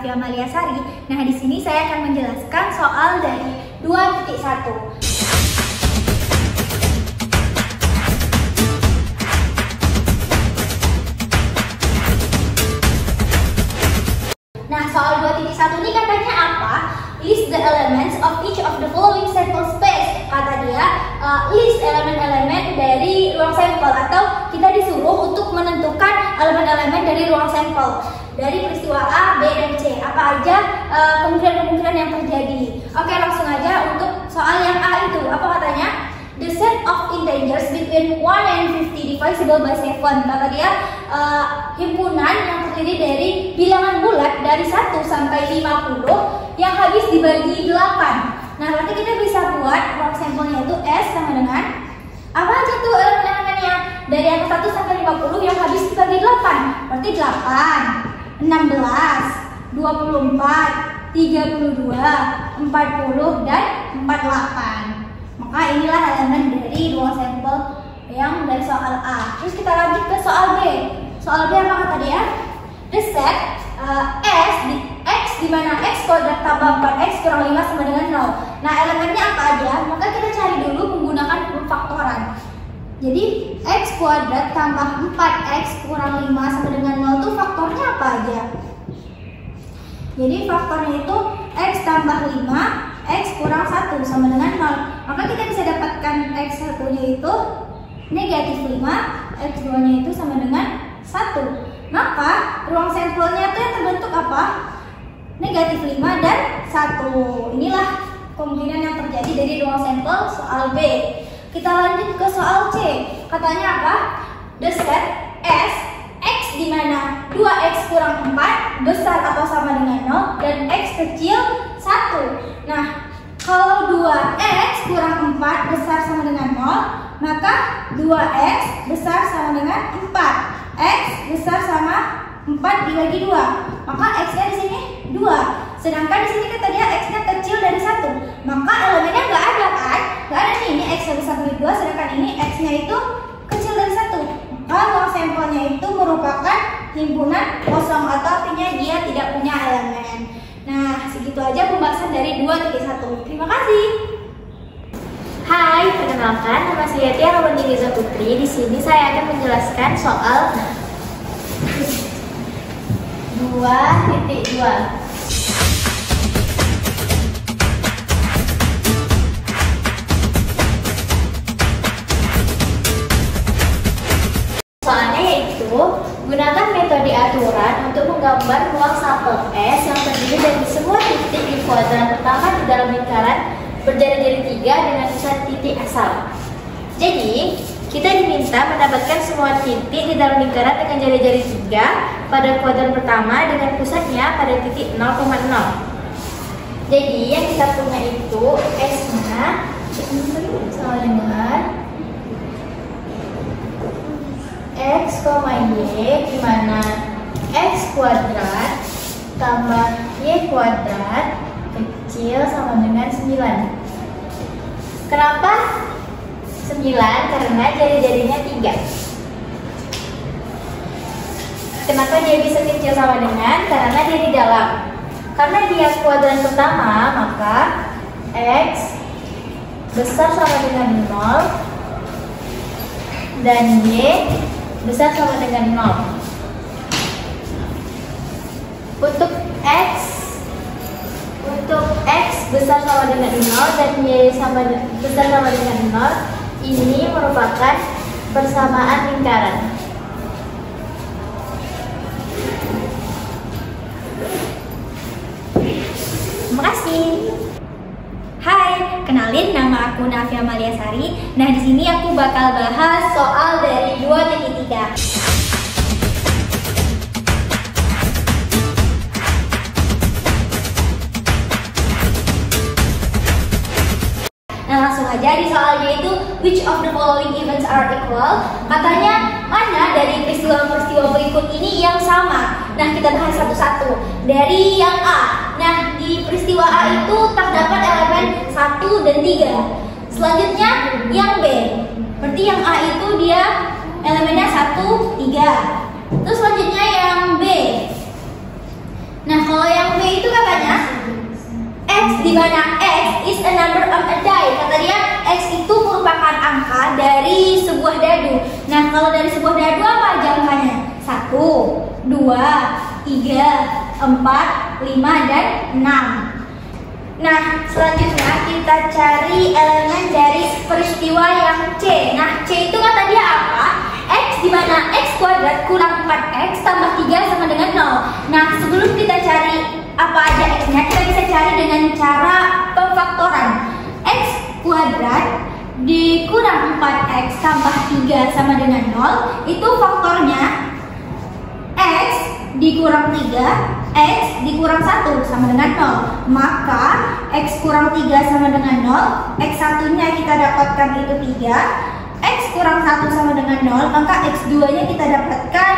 Nafia Maliasari. Nah, di sini saya akan menjelaskan soal dari 2.1. Nah, soal 2.1 ini katanya apa? List the elements of each of the following sample space. Kata dia, list elemen-elemen dari ruang sampel, atau kita disuruh untuk menentukan elemen-elemen dari ruang sampel dari peristiwa A, B, dan C. Apa aja kemungkinan-kemungkinan yang terjadi. Oke, langsung aja untuk soal yang A itu. Apa katanya? The set of integers between 1 and 50 divisible by 7. Kata dia, himpunan yang terdiri dari bilangan bulat dari 1 sampai 50 yang habis dibagi 8. Nah, berarti kita bisa buat ruang sampelnya itu S sama dengan apa aja tuh elemen-elemennya? Dari angka 1 sampai 50 yang habis dibagi 8. Berarti 8, 16, 24, 32, 40, dan 48. Maka inilah elemen dari ruang sampel yang dari soal A. Terus kita lanjut ke soal B. Soal B apa kata dia? The set S di X di mana X kuadrat tambah 4X kurang 5 sama dengan 0. Nah, elemennya apa aja? Maka kita cari dulu menggunakan pemfaktoran. Jadi X kuadrat tambah 4X kurang 5 sama dengan 0 itu faktornya apa aja? Jadi faktornya itu X tambah 5, X kurang 1 sama dengan 0. Maka kita bisa dapatkan X1 nya itu negatif 5, X2 nya itu sama dengan 1. Maka ruang sampelnya itu yang terbentuk apa? Negatif 5 dan 1. Inilah kemungkinan yang terjadi dari ruang sampel soal B. Kita lanjut ke soal C. Katanya apa? The set S X di mana 2X kurang 4 besar atau sama dengan 0 dan X kecil 1. Nah, kalau 2X kurang 4 besar sama dengan 0, maka 2X besar sama dengan 4. X besar sama 4 dibagi 2. Maka X-nya di sini 2. Sedangkan di sini kata dia X-nya kecil dari 1. Maka elemennya nggak ada kan? Nggak ada nih, ini X-nya besar dari 2, sedangkan ini X-nya itu kecil dari 1. Maka ruang sampelnya itu merupakan himpunan kosong, atau artinya dia tidak punya elemen. Nah, segitu aja pembahasan dari 2.1. Terima kasih. Hai, perkenalkan, nama saya Tia Rawani Riza Putri. Di sini saya akan menjelaskan soal 2.2. Soalnya yaitu, gunakan metode aturan untuk menggambar ruang sampel S yang terdiri dari semua titik di kuadran pertama di dalam lingkaran berjari-jari 3 dengan pusat titik asal. Jadi, kita diminta mendapatkan semua titik di dalam lingkaran dengan jari-jari 3 pada kuadran pertama dengan pusatnya pada titik 0,0. Jadi, yang kita punya itu S-nya sama dengan X, Y, di mana X kuadrat tambah Y kuadrat kecil sama dengan 9. Kenapa 9? Karena jari-jarinya 3. Kenapa dia bisa kecil sama dengan? Karena dia di dalam. Karena dia kuadran pertama, maka X besar sama dengan 0 dan Y besar sama dengan 0. Untuk X besar sama dengan 0 dan Y besar sama dengan 0, ini merupakan persamaan lingkaran. Terima kasih. Hai, kenalin, nama aku Nafia Maliasari. Nah, di sini aku bakal bahas soal dari 2.3. Nah, langsung aja di soalnya itu, which of the following events are equal? Katanya, mana dari peristiwa-peristiwa berikut ini yang sama? Nah, kita bahas satu-satu. Dari yang A. Nah, di peristiwa A itu terdapat elemen 1 dan 3. Selanjutnya yang B. Berarti yang A itu dia elemennya 1, 3. Terus selanjutnya yang B. Nah, Nah, kalau yang B itu katanya X, di mana X is a number on a die. Kata dia X itu merupakan angka dari sebuah dadu. Nah, kalau dari sebuah dadu apa aja angkanya? 1, 2, 3, 4, 5, dan 6. Nah, selanjutnya kita cari elemen dari peristiwa yang C. Nah, C itu kata dia apa? X, di mana X kuadrat kurang 4X tambah 3 sama dengan 0. Nah, sebelum kita cari apa aja X-nya, kita bisa cari dengan cara pemfaktoran. X kuadrat dikurang 4X tambah 3 sama dengan 0. Itu faktornya X dikurang 3, X dikurang 1 sama dengan 0. Maka X kurang 3 sama dengan 0, X satunya kita dapatkan itu 3, X kurang 1 sama dengan 0, maka X 2 nya kita dapatkan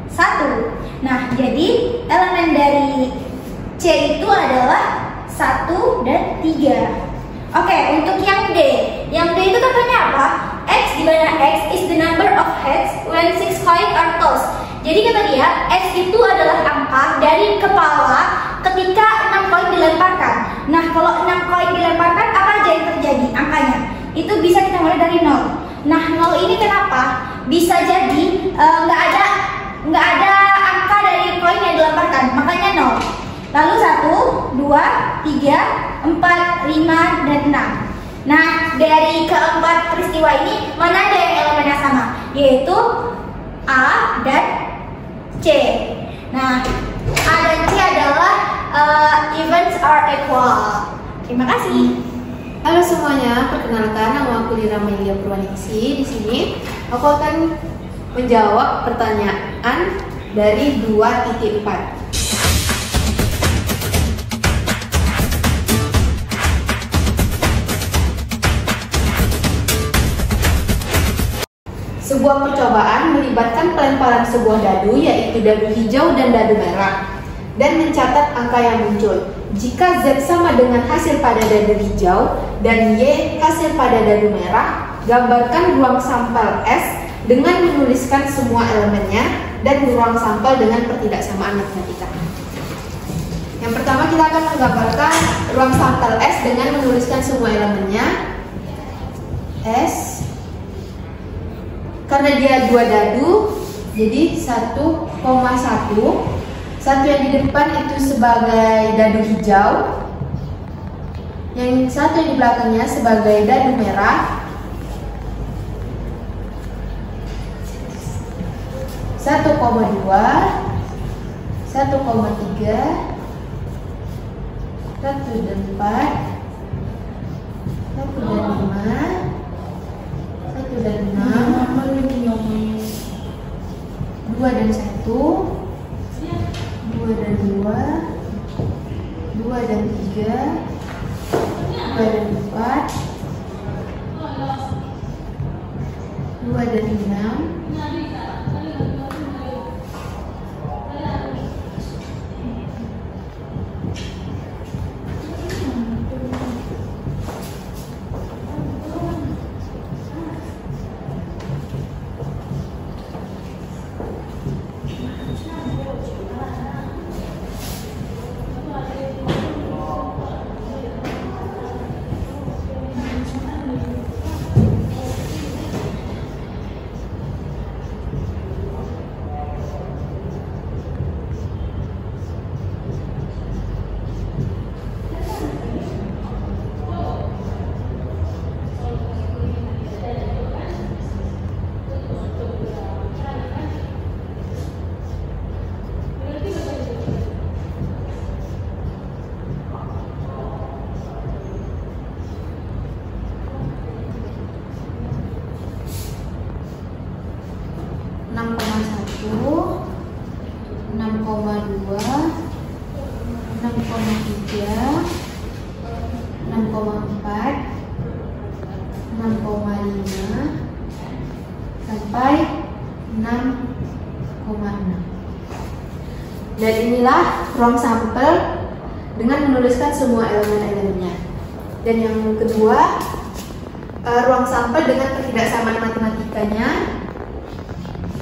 1. Nah, jadi elemen dari C itu adalah 1 dan 3. Oke, untuk yang D. Yang D itu katanya apa? X, di mana X is the number of heads when 6 coins are tossed. Jadi kata dia, X itu adalah angka dari kepala ketika 6 koin dilemparkan. Nah, kalau 6 koin dilemparkan, apa aja yang terjadi angkanya? Itu bisa kita mulai dari 0. Nah, 0 ini kenapa? Bisa jadi nggak ada angka dari koin yang dilemparkan, makanya 0. Lalu 1, 2, 3, 4, 5, dan 6. Nah, dari keempat peristiwa ini, mana ada yang elemennya sama? Yaitu A dan C. Nah, A dan C adalah events are equal. Terima kasih. Halo semuanya, perkenalkan nama aku Lira Melia Purwaningsi. Di sini aku akan menjawab pertanyaan dari 2.4. Sebuah percobaan melibatkan pelemparan sebuah dadu, yaitu dadu hijau dan dadu merah, dan mencatat angka yang muncul. Jika Z sama dengan hasil pada dadu hijau dan Y hasil pada dadu merah, gambarkan ruang sampel S dengan menuliskan semua elemennya dan ruang sampel dengan pertidaksamaan matematika. Yang pertama, kita akan menggambarkan ruang sampel S dengan menuliskan semua elemennya. S, karena dia dua dadu, jadi 1,1. Satu yang di depan itu sebagai dadu hijau, yang satu yang di belakangnya sebagai dadu merah. 1,2, 1,3, 1 dan 4, 1 dan 5, 1 dan 6, 2 dan 1, 2 dan 2, 2 dan 3, 2 dan 4, 2 dan 6, 6,6. Dan inilah ruang sampel dengan menuliskan semua elemen-elemennya. Dan yang kedua, ruang sampel dengan ketidaksamaan matematikanya.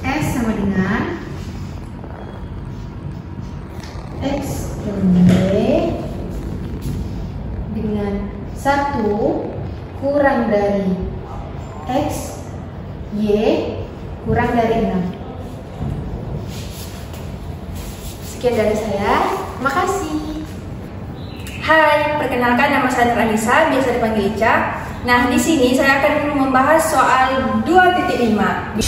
S sama dengan X X, Y kurang dari 6. Sekian dari saya, makasih. Hai, perkenalkan nama saya Anissa, biasa dipanggil Ica. Nah, di sini saya akan membahas soal 2.5.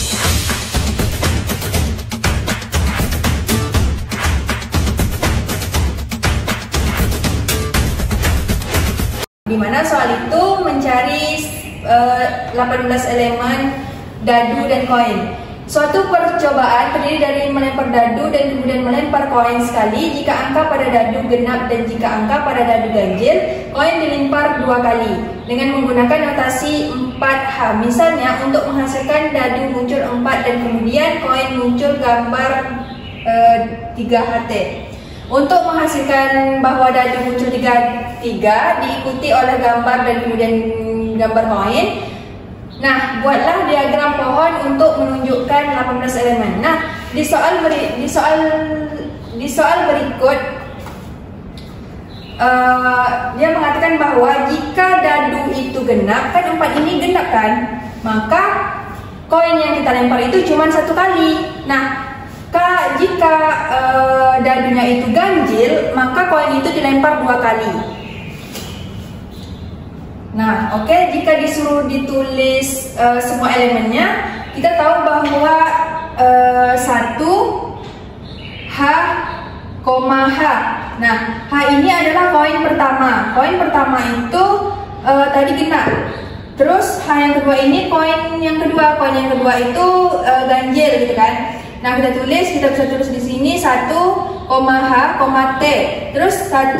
Di mana soal itu mencari 18 elemen dadu dan koin. Suatu percobaan terdiri dari melempar dadu dan kemudian melempar koin sekali. Jika angka pada dadu genap dan jika angka pada dadu ganjil, koin dilempar 2 kali dengan menggunakan notasi 4H. Misalnya, untuk menghasilkan dadu muncul 4 dan kemudian koin muncul gambar 3HT. Untuk menghasilkan bahwa dadu muncul 3 diikuti oleh gambar dan kemudian gambar koin. Nah, buatlah diagram pohon untuk menunjukkan 18 elemen. Nah, di soal berikut dia mengatakan bahwa jika dadu itu genap, kan 4 ini genap kan, maka koin yang kita lempar itu cuma 1 kali. Nah, jika dadunya itu ganjil, maka koin itu dilempar 2 kali. Nah, oke, jika disuruh ditulis semua elemennya, kita tahu bahwa 1 H, H. Nah, H ini adalah koin pertama. Koin pertama itu tadi genap. Terus H yang kedua ini koin yang kedua. Koin yang kedua itu ganjil gitu kan. Nah, kita bisa tulis di sini 1, H, T. Terus 1,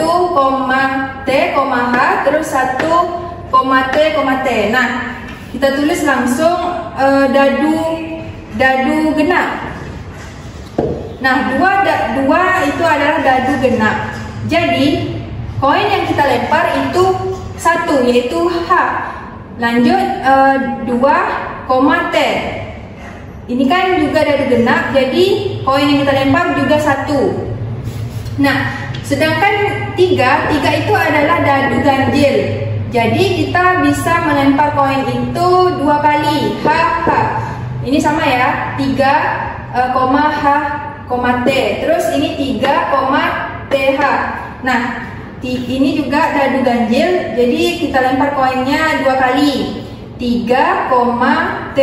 T, H. Terus 1, T. Nah, kita tulis langsung dadu genap. Nah, 2 itu adalah dadu genap. Jadi, koin yang kita lempar itu 1, yaitu H. Lanjut 2, T. Ini kan juga dadu genap, jadi koin yang kita lempar juga 1. Nah, sedangkan 3 itu adalah dadu ganjil. Jadi kita bisa melempar koin itu 2 kali, H. Ini sama ya, 3, H, T. Terus ini 3, TH. Nah, ini juga dadu ganjil, jadi kita lempar koinnya 2 kali, 3, T,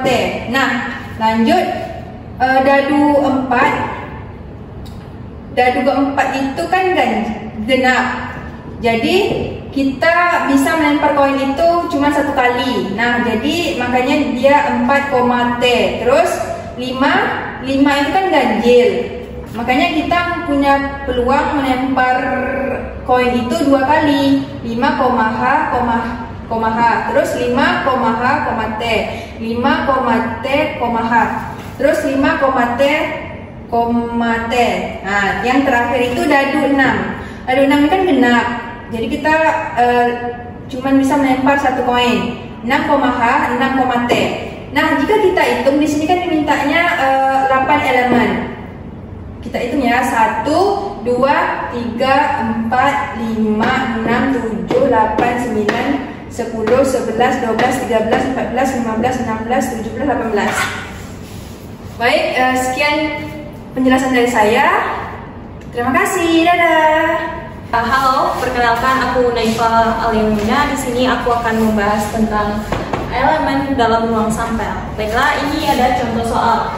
T. Nah, lanjut dadu keempat itu kan genap. Jadi kita bisa melempar koin itu cuma 1 kali. Nah, jadi makanya dia 4, T. Terus 5 itu kan ganjil. Makanya kita punya peluang melempar koin itu 2 kali. 5, H, terus 5, H, T. 5, T, H. Terus 5, T, T. Nah, yang terakhir itu dadu 6. Dadu 6 kan genap. Jadi kita cuma bisa melempar 1 koin. 6, H, 6, T. Nah, jika kita hitung di sini kan dimintanya 8 elemen. Kita hitung ya, 1, 2, 3, 4, 5, 6, 7, 8, 9, 10, 11, 12, 13, 14, 15, 16, 17, 18. Baik, sekian penjelasan dari saya. Terima kasih, dadah. Halo, perkenalkan aku Naifa Aliamina. Di sini aku akan membahas tentang elemen dalam ruang sampel. Baiklah, ini ada contoh soal.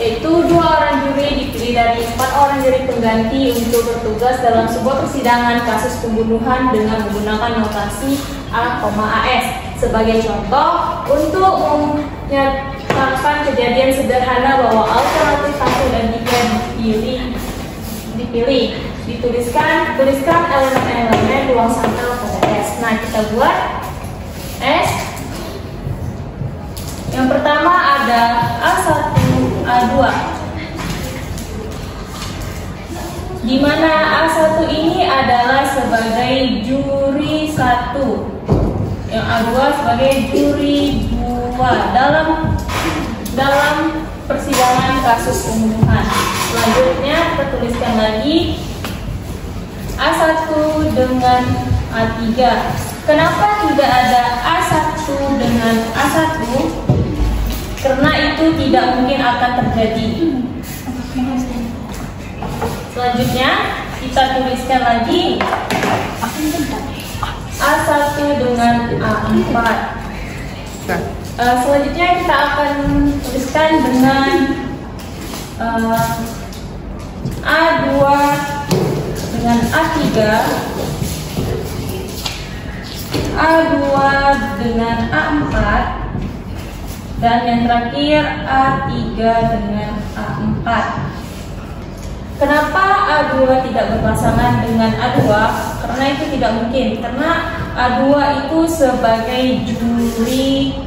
Yaitu 2 orang juri dipilih dari 4 orang juri pengganti untuk bertugas dalam sebuah persidangan kasus pembunuhan dengan menggunakan notasi A, AS. Sebagai contoh, untuk menyatakan kejadian sederhana bahwa alternatif 1 dan 3 dipilih, tuliskan elemen-elemen ruang sampel pada S. Nah, kita buat S. Yang pertama ada A1, A2. Di mana A1 ini adalah sebagai juri 1. Yang A2 sebagai juri 2 dalam persidangan kasus pembunuhan. Selanjutnya kita tuliskan lagi A1 dengan A3. Kenapa tidak ada A1 dengan A1? Karena itu tidak mungkin akan terjadi. Selanjutnya kita tuliskan lagi A1 dengan A4. Selanjutnya kita akan tuliskan dengan A2 dengan A3, A2 dengan A4, dan yang terakhir A3 dengan A4. Kenapa A2 tidak berpasangan dengan A2? Karena itu tidak mungkin, karena A2 itu sebagai juri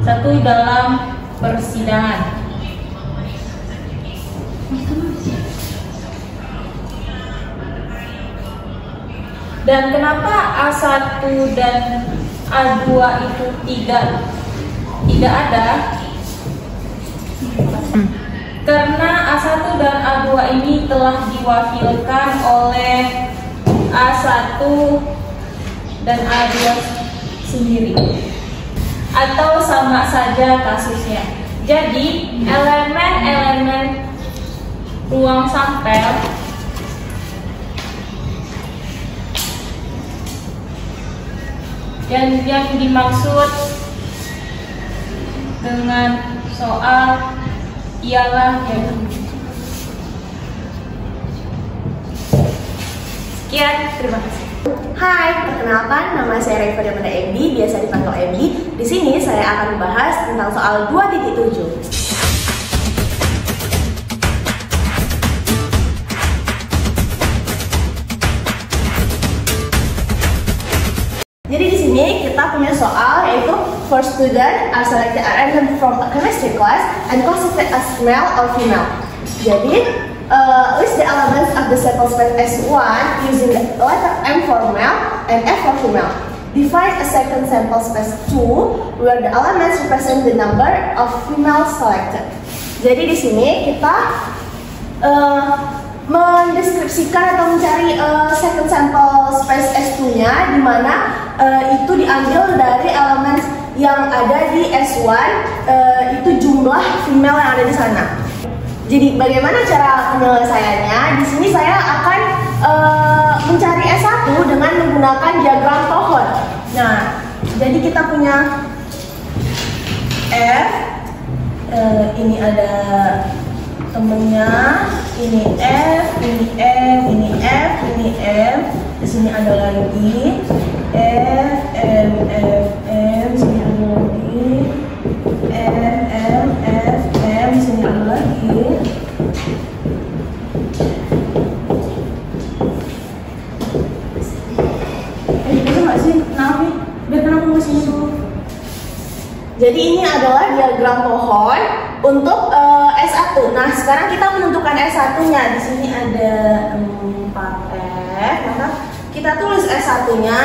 satu dalam persidangan. Dan kenapa A1 dan A2 itu tidak ada? Karena A1 dan A2 ini telah diwakilkan oleh A1 dan A2 sendiri, atau sama saja kasusnya. Jadi elemen-elemen ruang sampel yang dimaksud dengan soal ialah sekian, terima kasih. Hai, perkenalkan nama saya Reva Damanda MD, biasa dipanggil MD. Di sini saya akan membahas tentang soal 2.7. Jadi di sini kita punya soal yaitu for student are selected at random from a chemistry class and classified as male or female. Jadi list the elements of the sample space S1 using the letter M for male and F for female. Define a second sample space 2 where the elements represent the number of female selected. Jadi di sini kita mendeskripsikan atau mencari second sample space S2-nya, di mana itu diambil dari elemen yang ada di S1, itu jumlah female yang ada di sana. Jadi bagaimana cara penyelesaiannya? Di sini saya akan mencari S1 dengan menggunakan diagram pohon. Nah, jadi kita punya F, ini ada temennya, ini F, ini M, ini F, ini M. Di sini ada lagi F, M, F, M. Di sini ada lagi M, M, F, M. Di sini ada lagi. Bisa nggak sih? Kenapa? Biar kenapa nggak sini dulu? Jadi ini adalah diagram pohon untuk S1. Nah, sekarang kita menentukan S1-nya. Di sini ada 4F, maka kita tulis S1-nya.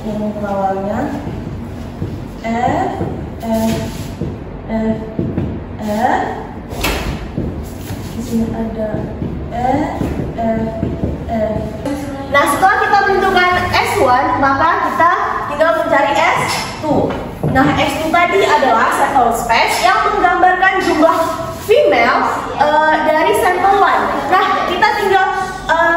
Ini pengawalnya F, F, F, F. Di sini ada F, F, F. Nah, setelah kita menentukan S1, maka kita tinggal mencari S2. Nah, S2 tadi adalah sample space yang menggambarkan jumlah female dari sampel 1. Nah, kita tinggal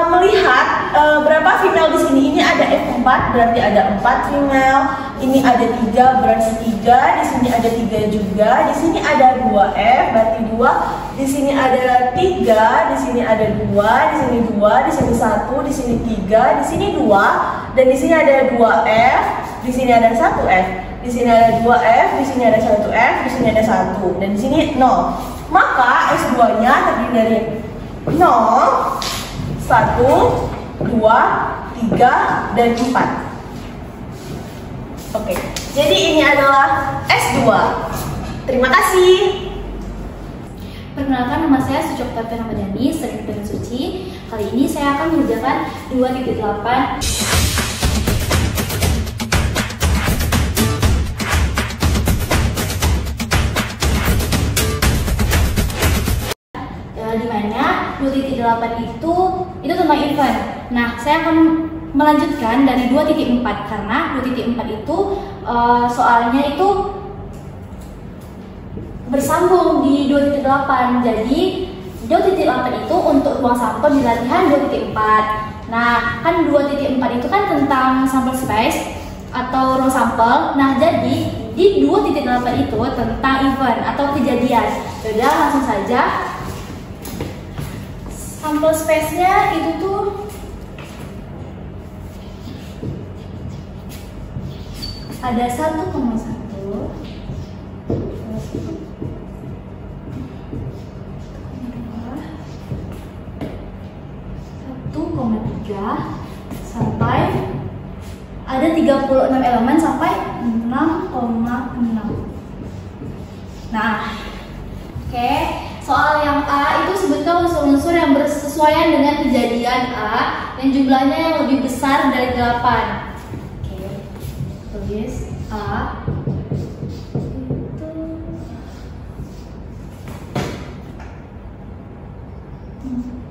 melihat berapa female di sini. Ini ada F4, berarti ada 4 female. Ini ada 3, berarti 3. Di sini ada 3 juga. Di sini ada 2F, berarti 2. Di sini ada 3, di sini ada 2, di sini 2, di sini 1, di sini 3, di sini 2, dan di sini ada 2F, di sini ada 1F. Di sini ada 2F, di sini ada 1F, di sini ada 1, dan di sini 0. Maka S2-nya terdiri dari 0, 1, 2, 3, dan 4. Oke, jadi ini adalah S2. Terima kasih. Perkenalkan, nama saya Sucok Tati Ramadhani, sering dengan Suci. Kali ini saya akan mengerjakan 2.8. 2.8 itu tentang event. Nah, saya akan melanjutkan dari 2.4 karena 2.4 itu soalnya itu bersambung di 2.8. Jadi 2.8 itu untuk ruang sampel di latihan 2.4. Nah, kan 2.4 itu kan tentang sample space atau ruang sampel. Nah, jadi di 2.8 itu tentang event atau kejadian. Jadi langsung saja. Sample space-nya itu tuh ada 1,1, 1,3 sampai ada 36 elemen sampai 6,6. Nah, oke, soal yang A itu sebutkan unsur-unsur yang bersesuaian dengan kejadian A yang jumlahnya yang lebih besar dari 8. Oke, tulis A itu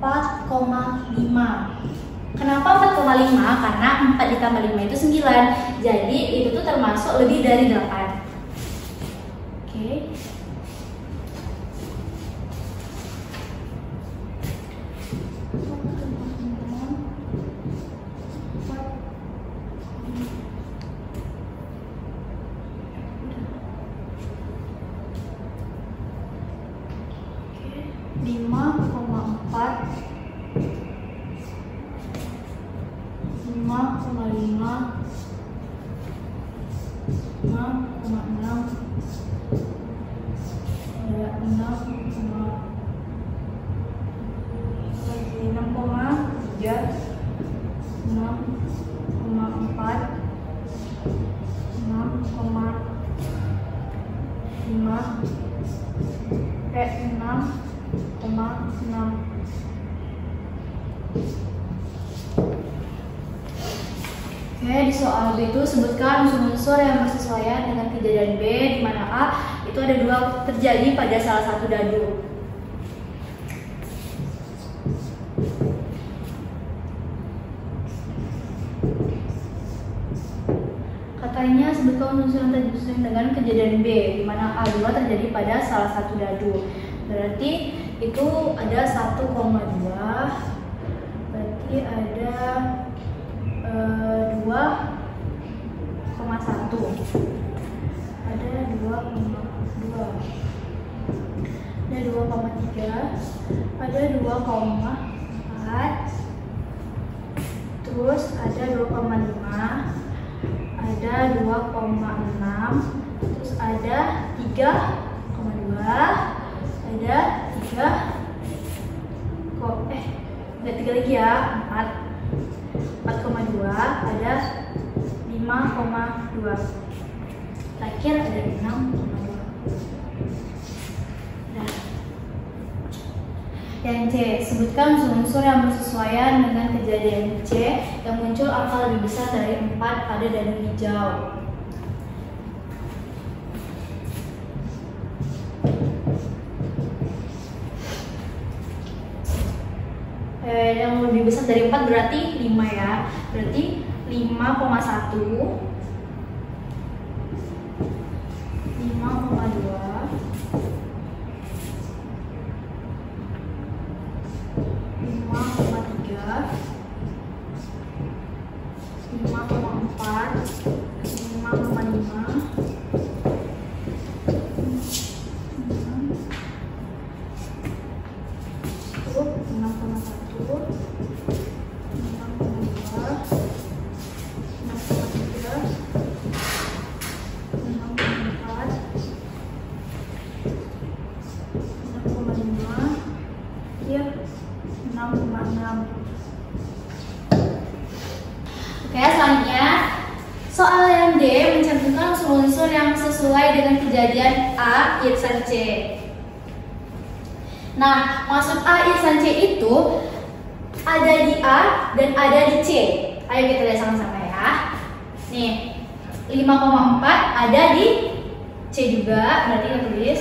4,5. Kenapa 4,5? Karena 4 ditambah 5 itu 9. Jadi itu tuh termasuk lebih dari 8. Oke. Oke, di soal B itu sebutkan unsur-unsur yang bersesuaian dengan kejadian B, di mana A itu ada 2 terjadi pada salah satu dadu. Katanya sebutkan unsur yang tersesuaian dengan kejadian B, di mana A2 terjadi pada salah satu dadu. Berarti itu ada 1,2. Berarti ada 2,1, ada 2,2, ada 2,3, ada 2,4, terus ada 2,5, ada 2,6, terus ada 3,2, ada 3 lagi ya, 4,2, ada 5,2, terakhir ada 6,2. Nah, yang C, sebutkan unsur-unsur yang bersesuaian dengan kejadian C yang muncul angka lebih besar dari 4 pada dadu hijau. Yang lebih besar dari 4 berarti 5 ya. Berarti 5,1, 5,2, 5,3, 5,4, 5,5, 6,6. Oke, selanjutnya soal yang D mencantumkan unsur-unsur yang sesuai dengan kejadian A irsan C. Nah, maksud A irsan C itu ada di A dan ada di C. Ayo kita lihat sama-sama ya. Nih, 5,4 ada di C juga, berarti kita tulis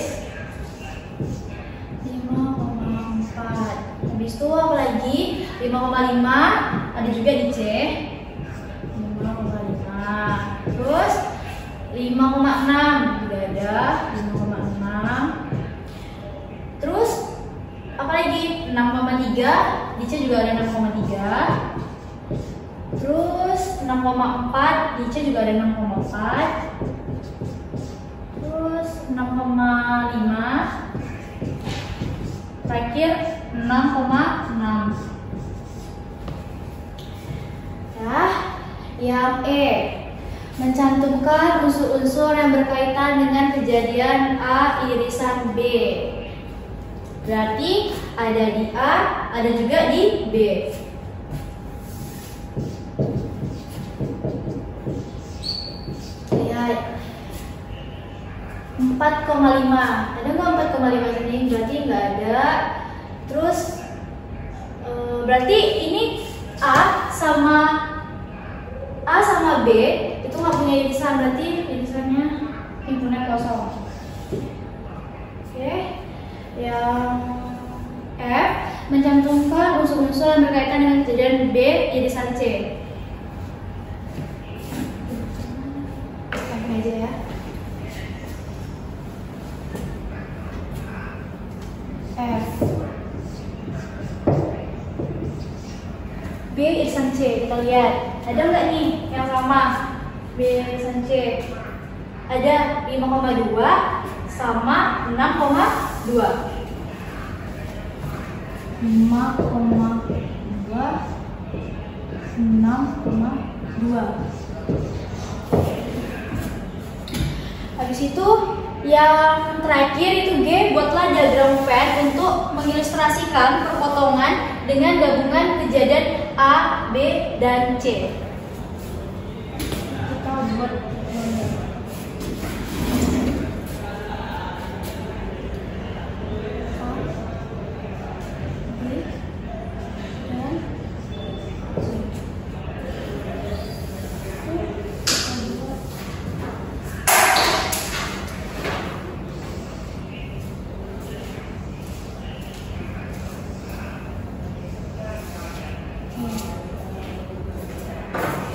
5,4. Habis itu apa lagi? 5,5 ada juga di C. 5,5. Terus 5,6 juga ada 5,6. Terus apa lagi? 6,3 di C juga ada 6,3. Terus 6,4 di C juga ada 6,4. Terus 6,5. Terakhir 6,6. Ya, yang E, mencantumkan unsur-unsur yang berkaitan dengan kejadian A irisan B. Berarti ada di A, ada juga di B. Ya, 4,5. Ada nggak 4,5 sini? Berarti nggak ada. Terus berarti ini A sama B itu nggak punya irisan, berarti irisannya himpunan kosong. Oke. Yang F, mencantumkan unsur-unsur yang berkaitan dengan kejadian B irisan C. Ini aja ya. F, B irisan C, kita lihat ada nggak nih yang sama B irisan C? Ada 5,2 sama 6,2. 5,2 6,2. Habis itu yang terakhir itu G, buatlah diagram Venn untuk mengilustrasikan perpotongan dengan gabungan kejadian A, B, dan C. Kita buat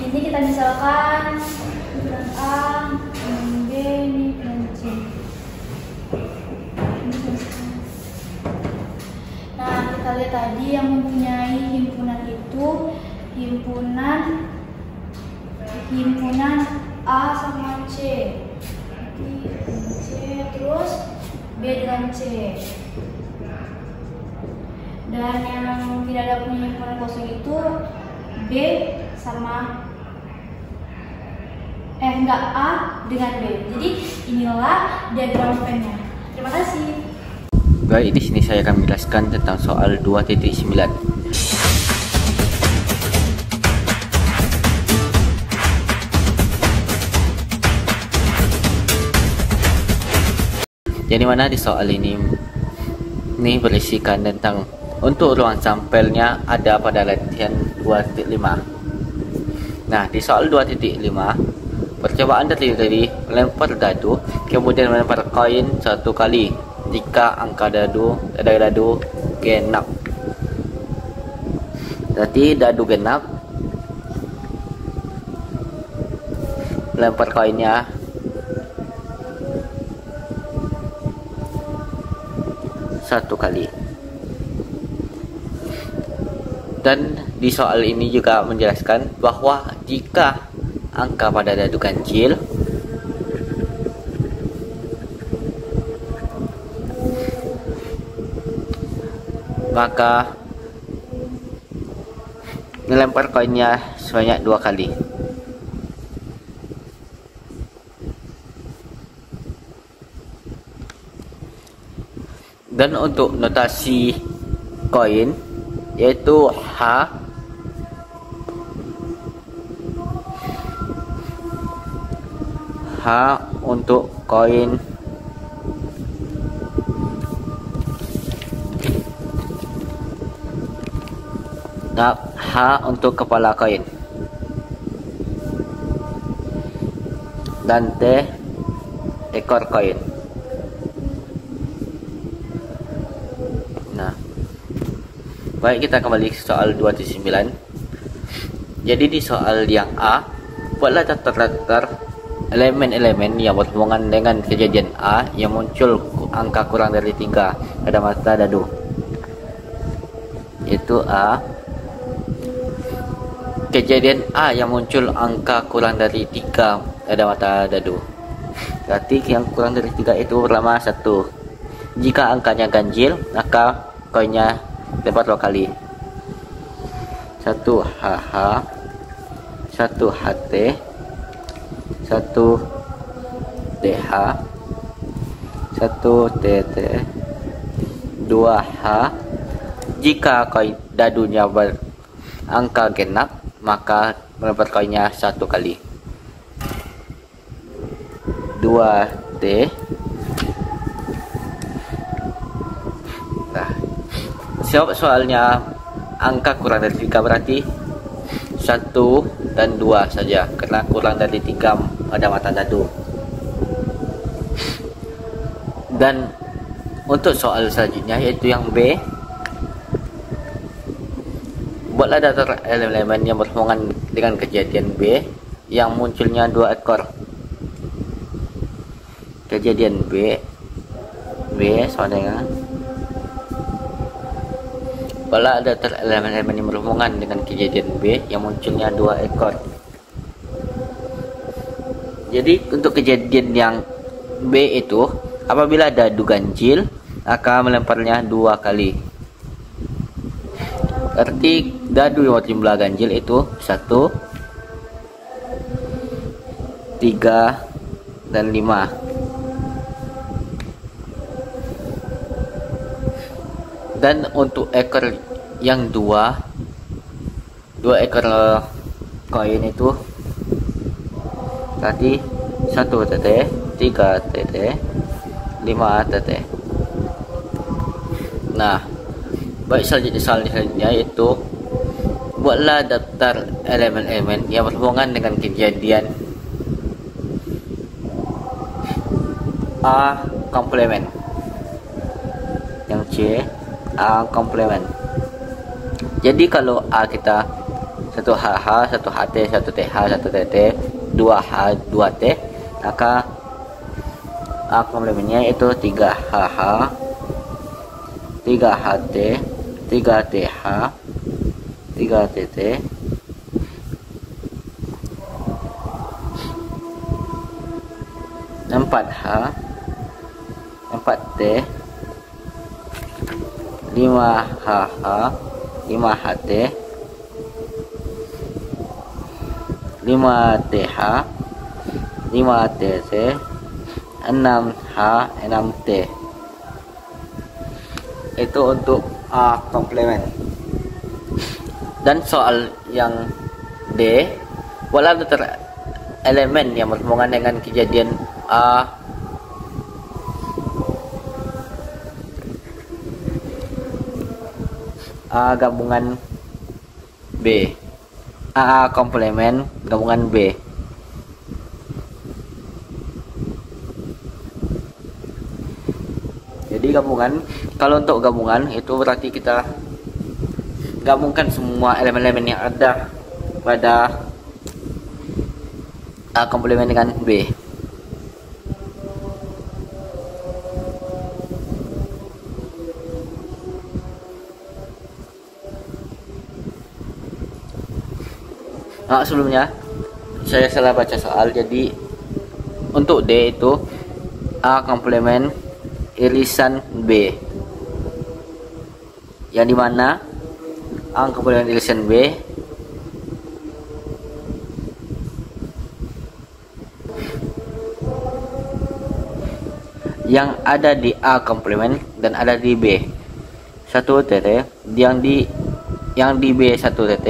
ini kita misalkan ukuran A, B, ini dan C. Nah, kita lihat tadi yang mempunyai himpunan itu himpunan A sama C. C terus B dengan C. Dan yang tidak ada punya himpunan kosong itu B sama enggak A dengan B. Jadi inilah diagram Venn-nya. Terima kasih. Baik, di sini saya akan menjelaskan tentang soal 2.9. Jadi mana di soal ini berisikan tentang untuk ruang sampelnya ada pada latihan 2.5. Nah, di soal 2.5, percobaan terdiri dari melempar dadu, kemudian melempar koin 1 kali jika angka dadu genap. Berarti dadu genap, melempar koinnya 1 kali. Dan di soal ini juga menjelaskan bahwa jika angka pada dadu ganjil, maka melempar koinnya sebanyak 2 kali. Dan untuk notasi koin yaitu H untuk koin, nah H untuk kepala koin, dan T ekor koin. Baik, kita kembali ke soal 2.9. Jadi di soal yang A, buatlah daftar elemen-elemen yang berhubungan dengan kejadian A yang muncul angka kurang dari 3 pada mata dadu. Itu A. Kejadian A yang muncul angka kurang dari 3 pada mata dadu. Berarti yang kurang dari 3 itu pertama 1. Jika angkanya ganjil, maka koinnya lempar 2 kali. 1 HH, 1 HT, 1 TH, 1 TT, 2 H. Jika koin dadunya berangka genap, maka melempar koinnya 1 kali. 2 T. Nah, soalnya angka kurang dari 3 berarti 1 dan 2 saja, karena kurang dari 3 pada mata dadu. Dan untuk soal selanjutnya yaitu yang B, buatlah daftar elemen yang berhubungan dengan kejadian B yang munculnya 2 ekor. Kejadian B sama dengan buatlah daftar elemen-elemen yang berhubungan dengan kejadian B yang munculnya 2 ekor. Jadi untuk kejadian yang B itu, apabila dadu ganjil, akan melemparnya 2 kali. Berarti dadu yang berjumlah ganjil itu 1, 3, dan 5. Dan untuk ekor yang 2 ekor koin itu tadi 1 TT, 3 TT, 5 TT. Nah, baik, selanjutnya yaitu buatlah daftar elemen-elemen yang berhubungan dengan kejadian A komplement. Yang C, A komplement. Jadi kalau A kita 1 HH, 1 HT, 1 TH, 1 TT, 2 H, 2 T, maka A komplementnya itu 3 HH, 3 HT, 3 TH, 3 TT, 4 H, 4 T, 5 HH, 5 HT, 5 TH, 5 TT, 6 H, 6 T. Itu untuk A komplement. Dan soal yang D, buatlah daftar elemen yang berhubungan dengan kejadian A gabungan B. A komplement gabungan B. Jadi gabungan, kalau untuk gabungan itu berarti kita gabungkan semua elemen-elemen yang ada pada A komplement dengan B. Nah, sebelumnya saya salah baca soal. Jadi untuk D itu A komplement irisan B, yang dimana A komplement irisan B yang ada di A komplement dan ada di B 1 TT, yang di B 1 TT,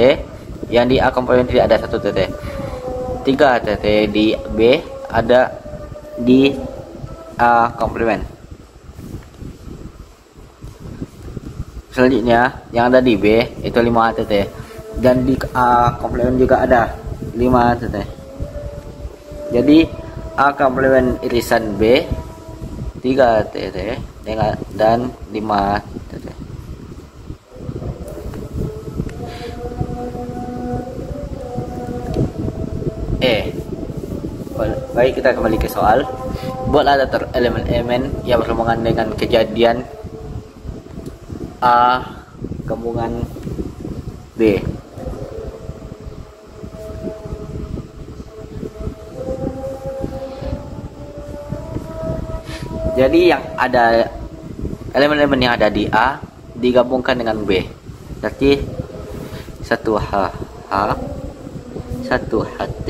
yang di A komplement tidak ada 1 TT. 3 TT di B ada di A komplement. Selanjutnya yang ada di B itu 5 TT, dan di A komplement juga ada 5 TT. Jadi A komplement irisan B 3 TT dan 5 TT. E. Baik, kita kembali ke soal. Buatlah daftar elemen-elemen yang berhubungan dengan kejadian A gabungan B. Jadi yang ada elemen-elemen yang ada di A digabungkan dengan B. Berarti 1H H, 1HT,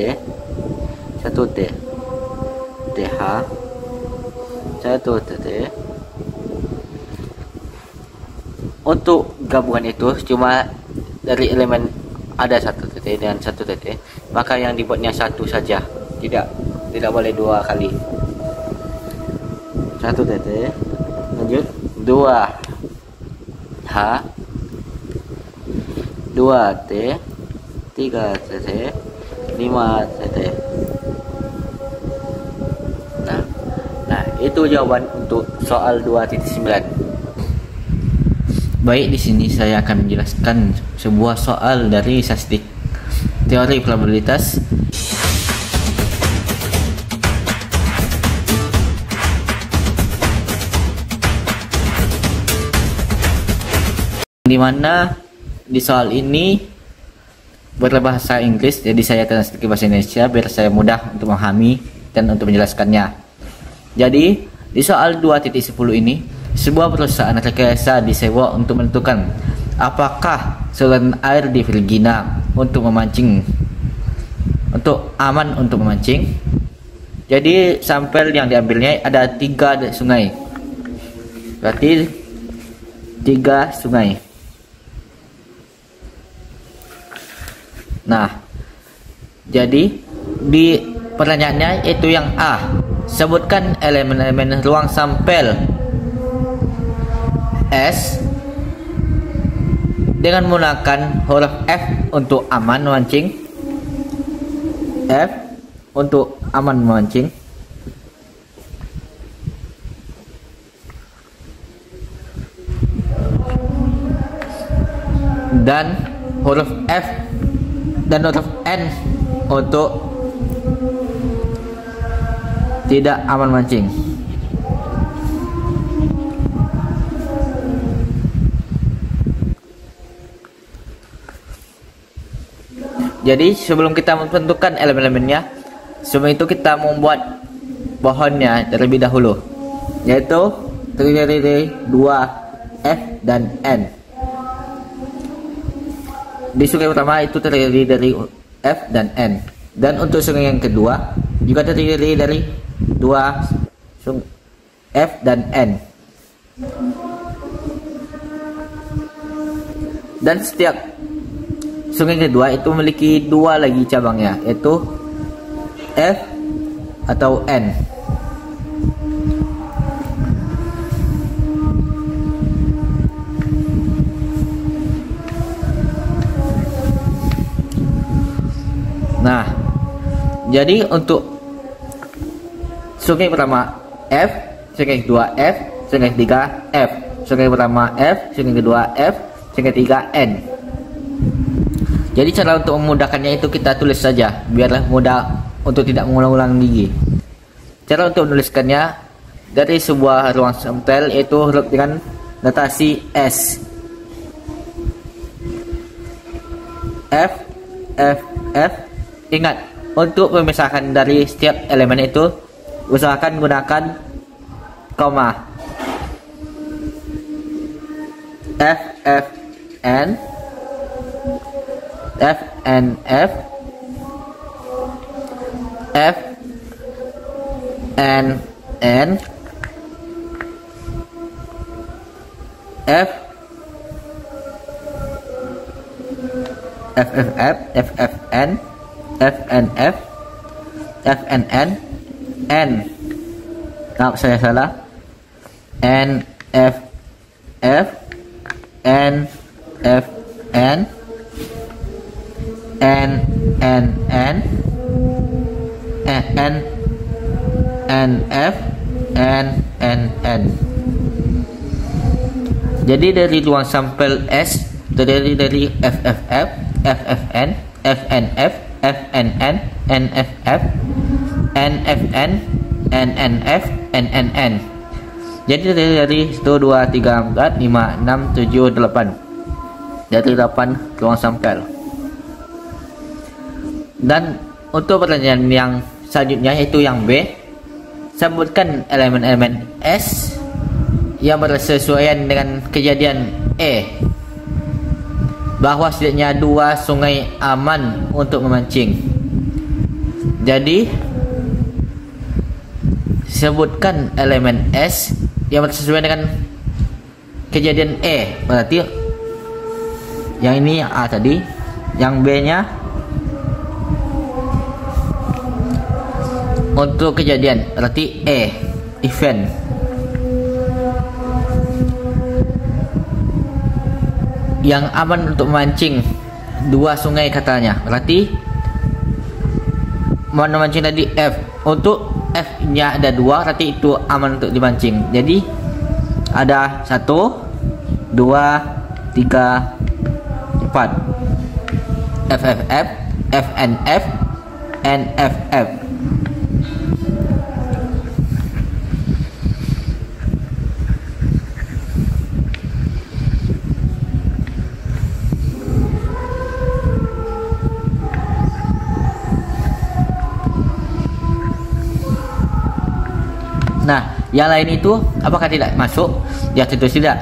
1T TH, 1TT. Untuk gabungan itu cuma dari elemen ada 1TT dan 1TT, maka yang dibuatnya satu saja, tidak boleh dua kali. 1TT, lanjut 2H, 2T, 3TT, 5TT. Nah, itu jawaban untuk soal 2.9. Baik, di sini saya akan menjelaskan sebuah soal dari statistik teori probabilitas. Di mana di soal ini berbahasa Inggris, jadi saya translate ke bahasa Indonesia biar saya mudah untuk memahami dan untuk menjelaskannya. Jadi di soal 2.10 ini, sebuah perusahaan rekayasa disewa untuk menentukan apakah saluran air di Virginia untuk memancing aman untuk memancing. Jadi sampel yang diambilnya ada 3 sungai, berarti 3 sungai. Nah, jadi di pertanyaannya itu yang A, sebutkan elemen-elemen ruang sampel S dengan menggunakan huruf F untuk aman memancing, F untuk aman memancing, dan huruf F dan huruf N untuk tidak aman mancing. Jadi sebelum kita menentukan elemen-elemennya, sebelum itu kita membuat pohonnya terlebih dahulu, yaitu terdiri dari 2 F dan N. Di sungai pertama itu terdiri dari F dan N, dan untuk sungai yang kedua juga terdiri dari 2 F dan N. Dan setiap sungai kedua itu memiliki 2 lagi cabangnya, yaitu F atau N. Nah, jadi untuk sungai pertama F, sungai kedua F, sungai ketiga F, sungai pertama F, sungai kedua F, sungai ketiga N. Jadi cara untuk memudahkannya itu kita tulis saja, biarlah mudah untuk tidak mengulang-ulang lagi. Cara untuk menuliskannya dari sebuah ruang sampel yaitu huruf dengan notasi S. F, F, F. Ingat, untuk memisahkan dari setiap elemen itu usahakan gunakan koma. F, F, N, F, N, F, F, N, N, F, F, F, F, F, F, N, FNF, FNN, N. Nah, saya salah. NFF, NFN, NNN, NNF, NNN. Jadi dari ruang sampel S terdiri dari FFF, FFN, FNF, FNN, NFF, NFN, NNF, NNN. Jadi dari 1, 2, 3, 4, 5, 6, 7, 8. Dari 8 ruang sampel. Dan untuk pertanyaan yang selanjutnya yaitu yang B, sebutkan elemen-elemen S yang bersesuaian dengan kejadian E, bahwa setidaknya 2 sungai aman untuk memancing. Jadi sebutkan elemen S yang bersesuaian dengan kejadian E. Berarti yang ini yang A tadi, yang B nya untuk kejadian, berarti E, event. Yang aman untuk memancing 2 sungai katanya, berarti mau memancing tadi F. Untuk F nya ada 2, berarti itu aman untuk dimancing. Jadi ada 1, 2, 3, 4. FFF, FNF, NFF. Nah, yang lain itu apakah tidak masuk? Ya tentu tidak.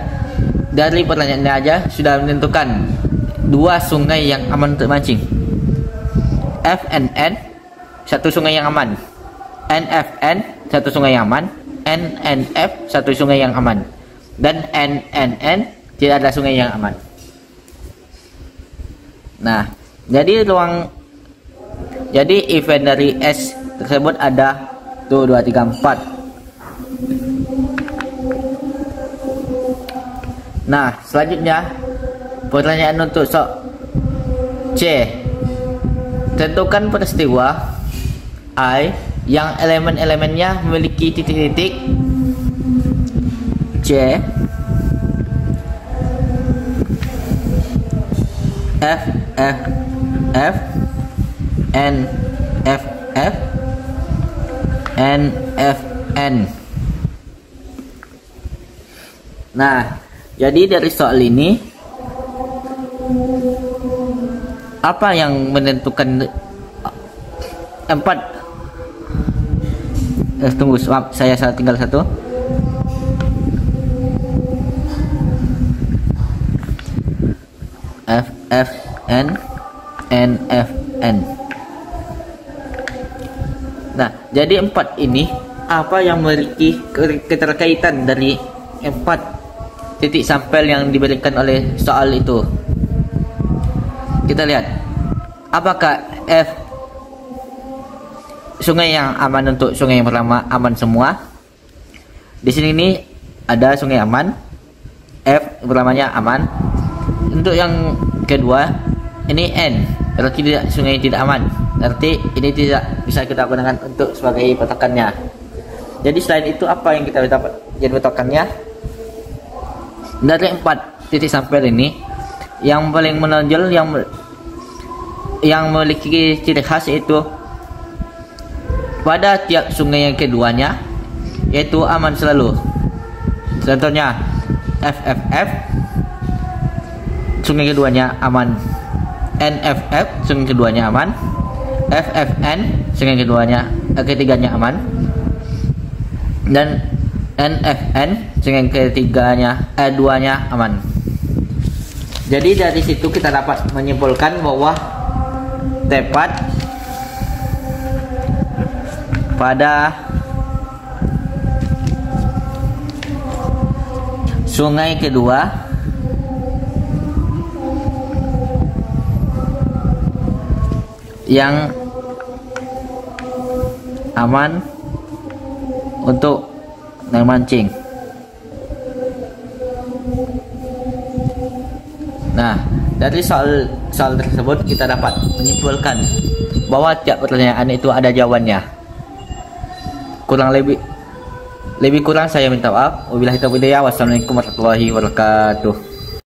Dari pertanyaannya aja sudah menentukan 2 sungai yang aman untuk mancing. FNN, 1 sungai yang aman. NFN, 1 sungai yang aman. NNF, 1 sungai yang aman. Dan NNN, tidak ada sungai yang aman. Nah, jadi event dari S tersebut ada 1, 2, 3, 4. Nah, selanjutnya pertanyaan untuk soal C. Tentukan peristiwa I yang elemen-elemennya memiliki titik-titik C, F, F, F, N, F, F, N, F, N. Nah, jadi dari soal ini apa yang menentukan 4? Tunggu, saya tinggal 1. F, F, N, N, F, N. Nah, jadi 4 ini apa yang memiliki keterkaitan dari 4 titik sampel yang diberikan oleh soal itu? Kita lihat, apakah F sungai yang aman? Untuk sungai yang pertama aman semua. Di sini ini ada sungai aman, F pertamanya aman. Untuk yang kedua ini N, berarti tidak, sungai tidak aman. Berarti ini tidak bisa kita gunakan untuk sebagai patokannya. Jadi selain itu apa yang kita dapat jadi patokannya? Dari 4 titik sampel ini, yang paling menonjol yang memiliki ciri khas itu pada tiap sungai yang keduanya, yaitu aman selalu. Contohnya FFF, sungai keduanya aman. NFF, sungai keduanya aman. FFN, sungai ketiganya aman. Dan NFN, sungai ketiganya duanya aman. Jadi dari situ kita dapat menyimpulkan bahwa tepat pada sungai kedua yang aman untuk memancing. Nah, dari soal tersebut kita dapat menyimpulkan bahwa tiap pertanyaan itu ada jawabannya. Kurang lebih kurang saya minta maaf. Wabillahi taufiq. Wassalamualaikum warahmatullahi wabarakatuh.